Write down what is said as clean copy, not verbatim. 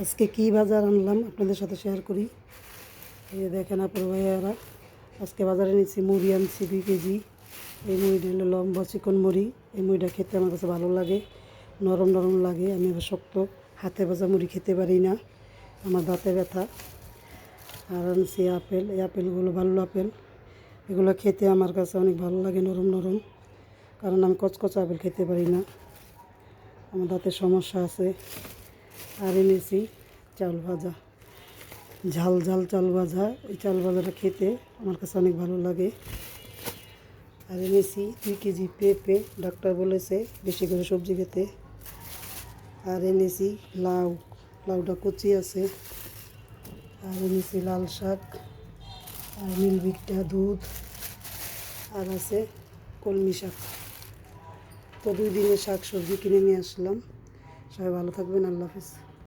আজকে কি বাজার আনলাম আপনাদের সাথে শেয়ার করি। এই যে দেখেন আপুর ভাইয়ারা, আজকে বাজারে নিচ্ছি মুড়ি আনছি 2 কেজি। এই মুড়িটা হলো লম্বা চিকন মুড়ি। এই মুড়িটা খেতে আমার কাছে ভালো লাগে, নরম নরম লাগে। আমি আবার শক্ত হাতে ভাজা মুড়ি খেতে পারি না, আমার দাঁতে ব্যথা। আর আনছি আপেল, এই আপেলগুলো ভালো আপেল, এগুলো খেতে আমার কাছে অনেক ভালো লাগে, নরম নরম। কারণ আমি কচকচা আপেল খেতে পারি না, আমার দাঁতের সমস্যা আছে। আর এনেছি চাল ভাজা, ঝাল ঝাল চাল ভাজা। এই চাল ভাজাটা খেতে আমার কাছে অনেক ভালো লাগে। আর এনেছি 2 কেজি পেঁপে, ডাক্তার বলেছে বেশি করে সবজি খেতে। আর এনেছি লাউ, লাউটা কচি আছে। আর এনেছি লাল শাক, আর মিলবিটটা দুধ, আর আছে কলমি শাক। তো 2 দিনের শাক সবজি কিনে নিয়ে আসলাম। সবাই ভালো থাকবেন, আল্লাহ হাফেজ।